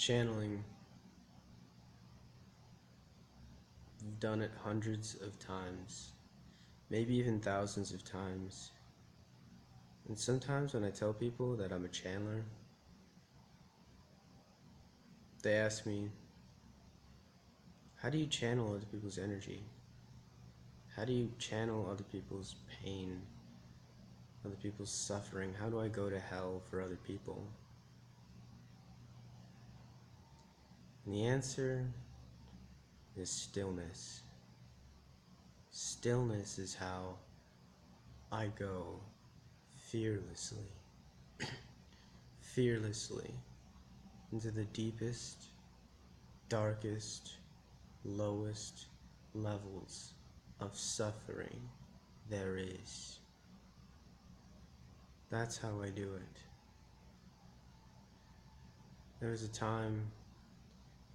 Channeling, I've done it hundreds of times, maybe even thousands of times. And sometimes when I tell people that I'm a channeler, they ask me, how do you channel other people's energy? How do you channel other people's pain, other people's suffering? How do I go to hell for other people? And the answer is stillness. Stillness is how I go fearlessly, fearlessly into the deepest, darkest, lowest levels of suffering there is. That's how I do it. There was a time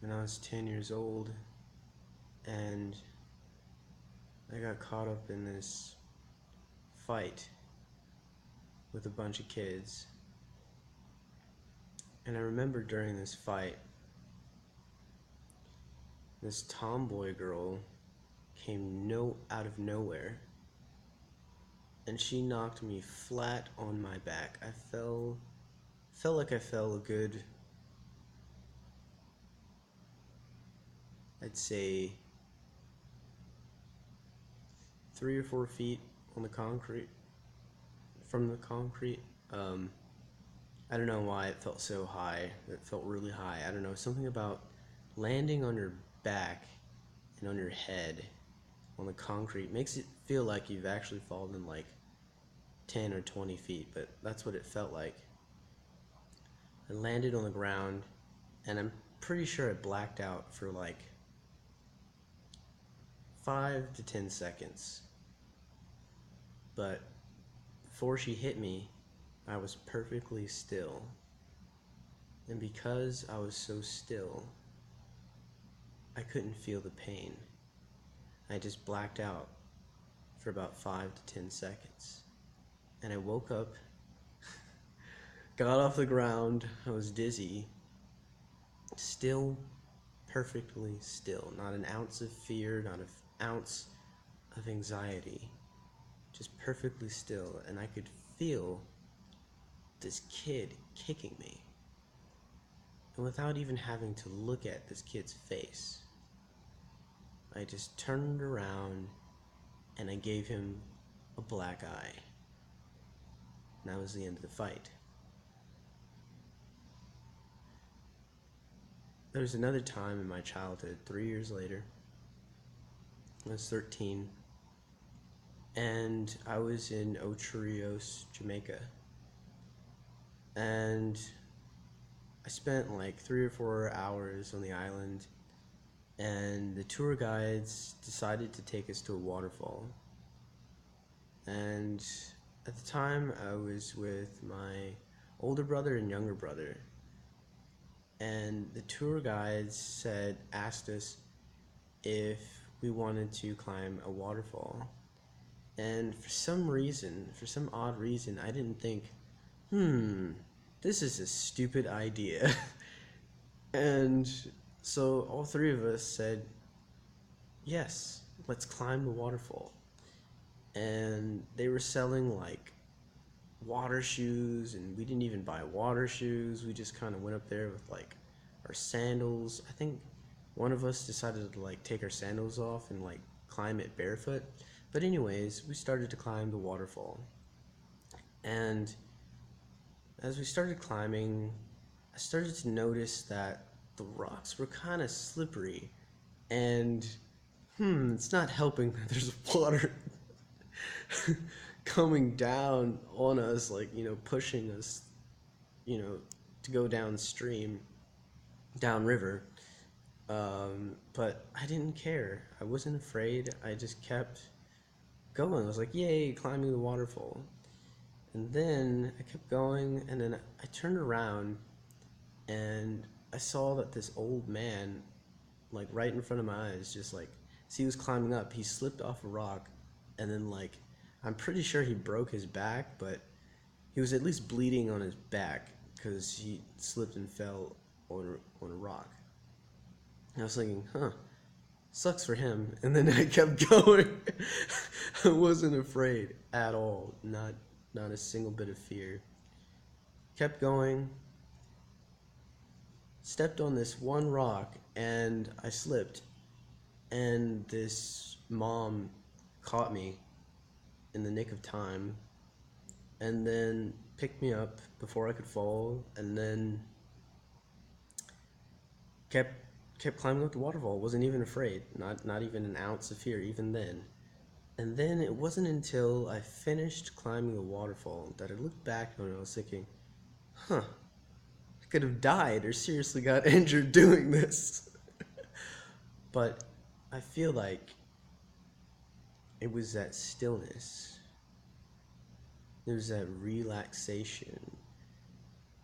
when I was 10 years old and I got caught up in this fight with a bunch of kids. And I remember during this fight, this tomboy girl came out of nowhere and she knocked me flat on my back. I felt like I fell a good, I'd say 3 or 4 feet on the concrete, from the concrete. I don't know why it felt so high. It felt really high. I don't know, something about landing on your back and on your head on the concrete makes it feel like you've actually fallen like 10 or 20 feet, but that's what it felt like. I landed on the ground and I'm pretty sure I blacked out for like 5 to 10 seconds. But before she hit me, I was perfectly still. And because I was so still, I couldn't feel the pain. I just blacked out for about 5 to 10 seconds. And I woke up, got off the ground, I was dizzy, still perfectly still. Not an ounce of fear, not an ounce of anxiety. Just perfectly still. And I could feel this kid kicking me. And without even having to look at this kid's face, I just turned around and I gave him a black eye. And that was the end of the fight. There was another time in my childhood, 3 years later. I was 13, and I was in Ocho Rios, Jamaica. And I spent like 3 or 4 hours on the island, and the tour guides decided to take us to a waterfall. And at the time, I was with my older brother and younger brother. And the tour guides asked us if we wanted to climb a waterfall. And for some odd reason, I didn't think, this is a stupid idea. And so all three of us said, yes, let's climb the waterfall. And they were selling like water shoes, and we didn't even buy water shoes. We just kind of went up there with like our sandals. I think one of us decided to like take our sandals off and like climb it barefoot. But anyways, we started to climb the waterfall. And as we started climbing, I started to notice that the rocks were kind of slippery. And it's not helping that there's water coming down on us, like, pushing us, to go downstream, downriver. But I didn't care. I wasn't afraid. I just kept going. I was like, yay, climbing the waterfall. And then I kept going, and then I turned around, and I saw that this old man, like right in front of my eyes, just like, as he was climbing up, he slipped off a rock, and then like, I'm pretty sure he broke his back, but he was at least bleeding on his back because he slipped and fell on a rock. And I was thinking, huh, sucks for him. And then I kept going. I wasn't afraid at all. Not a single bit of fear. Kept going. Stepped on this one rock and I slipped. And this mom caught me in the nick of time and then picked me up before I could fall, and then kept climbing up the waterfall. Wasn't even afraid. Not even an ounce of fear even then. And then it wasn't until I finished climbing the waterfall that I looked back and I was thinking, huh, I could have died or seriously got injured doing this. But I feel like it was that stillness. There was that relaxation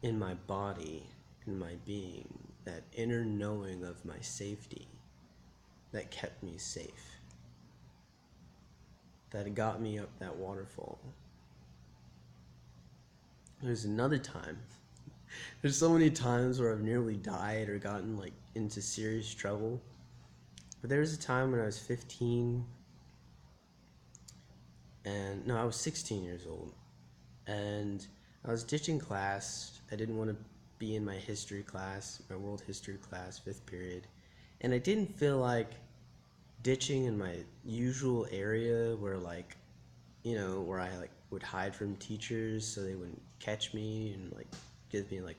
in my body, in my being, that inner knowing of my safety that kept me safe, that got me up that waterfall. There's another time. There's so many times where I've nearly died or gotten like into serious trouble. But there was a time when I was 15 and no, I was 16 years old. And I was ditching class. I didn't want to be in my history class, my world history class, 5th period. And I didn't feel like ditching in my usual area where like, you know, where I like would hide from teachers so they wouldn't catch me and like give me like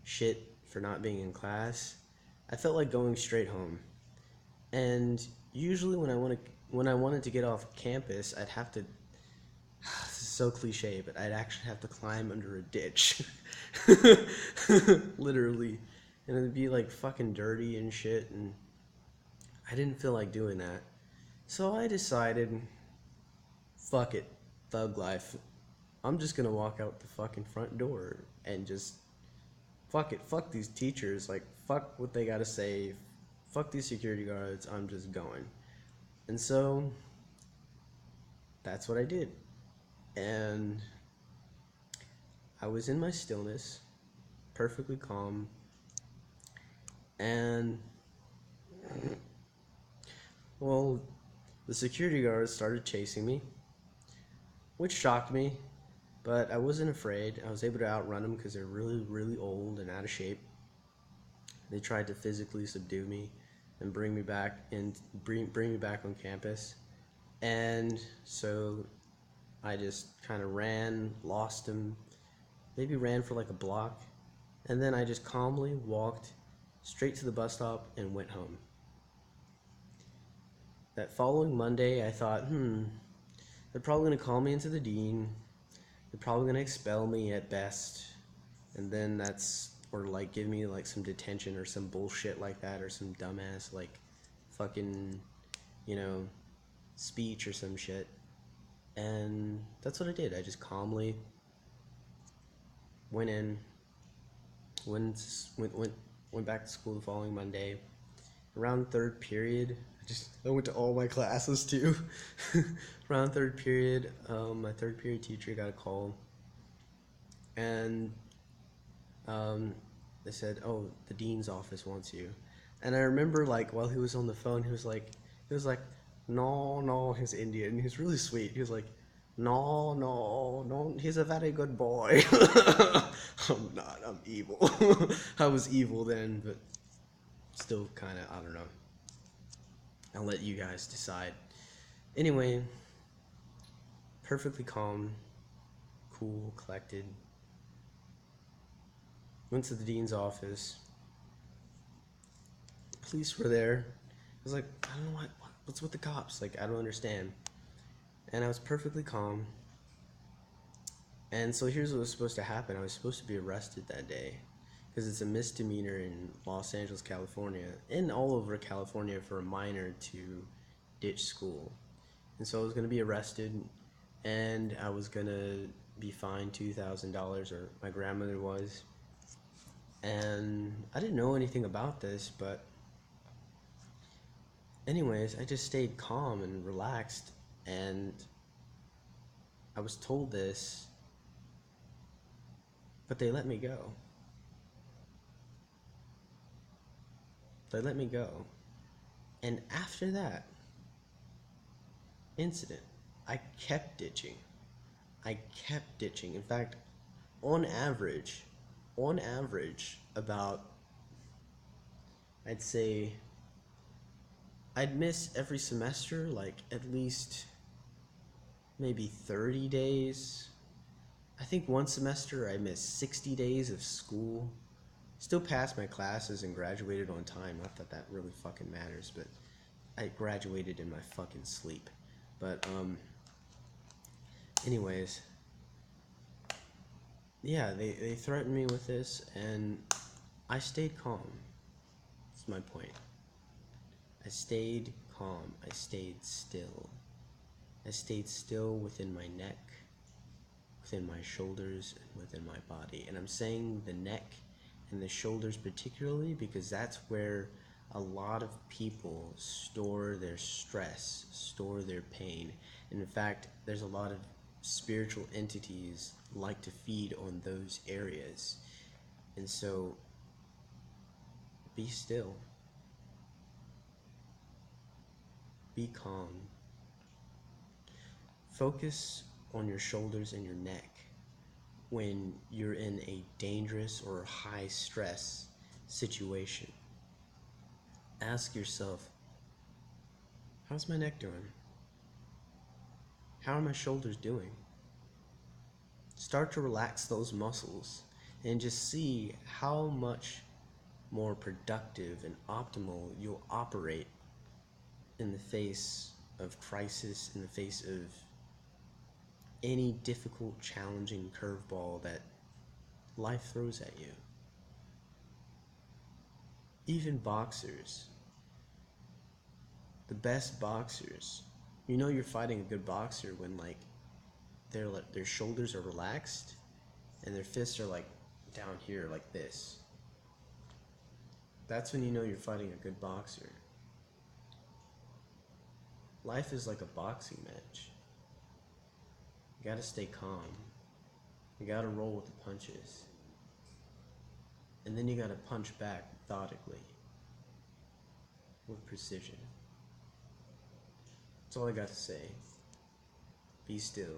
shit for not being in class. I felt like going straight home. And usually when I wanted to get off campus, I'd have to this is so cliche, but I'd actually have to climb under a ditch. Literally. And it'd be like fucking dirty and shit, and I didn't feel like doing that. So I decided, fuck it, thug life. I'm just gonna walk out the fucking front door and just fuck it, fuck these teachers, like fuck what they gotta say, fuck these security guards, I'm just going. And so that's what I did. And I was in my stillness, perfectly calm, and well, the security guards started chasing me, which shocked me, but I wasn't afraid. I was able to outrun them because they're really, really old and out of shape. They tried to physically subdue me and bring me back on campus. And so I just kind of ran, lost them, maybe ran for like a block, and then I just calmly walked straight to the bus stop and went home. That following Monday, I thought, they're probably going to call me into the dean. They're probably going to expel me at best. And then or like give me like some detention or some bullshit like that, or some dumbass like fucking, you know, speech or some shit. And that's what I did. I just calmly went back to school the following Monday. Around 3rd period, I went to all my classes too. Around 3rd period, my 3rd period teacher got a call, and they said, "Oh, the dean's office wants you." And I remember, like, while he was on the phone, he was like, no, he's Indian. He was really sweet. He was like, no, he's a very good boy. I'm not, I'm evil. I was evil then, but still kind of, I don't know. I'll let you guys decide. Anyway, perfectly calm, cool, collected. Went to the dean's office. Police were there. I was like, I don't know what's with the cops? Like, I don't understand. And I was perfectly calm. And so here's what was supposed to happen. I was supposed to be arrested that day because it's a misdemeanor in Los Angeles, California, and all over California for a minor to ditch school. And so I was going to be arrested, and I was going to be fined $2,000, or my grandmother was. And I didn't know anything about this, but anyways, I just stayed calm and relaxed, and I was told this, but they let me go. They let me go. And after that incident, I kept ditching. I kept ditching. In fact, on average, about, I'd say, I'd miss every semester like at least maybe 30 days. I think one semester I missed 60 days of school. Still passed my classes and graduated on time. Not that that really fucking matters, but I graduated in my fucking sleep. But, anyways, yeah, they threatened me with this, and I stayed calm. That's my point. I stayed calm. I stayed still. I stayed still within my neck, within my shoulders, and within my body. And I'm saying the neck and the shoulders particularly because that's where a lot of people store their stress, store their pain. And in fact, there's a lot of spiritual entities like to feed on those areas. And so, be still. Be calm. Focus on your shoulders and your neck when you're in a dangerous or high stress situation. Ask yourself, how's my neck doing? How are my shoulders doing? Start to relax those muscles and just see how much more productive and optimal you'll operate in the face of crisis, in the face of any difficult, challenging curveball that life throws at you. Even boxers, the best boxers, you know you're fighting a good boxer when like their shoulders are relaxed and their fists are like down here like this. That's when you know you're fighting a good boxer. Life is like a boxing match. You gotta stay calm. You gotta roll with the punches. And then you gotta punch back methodically, with precision. That's all I got to say. Be still.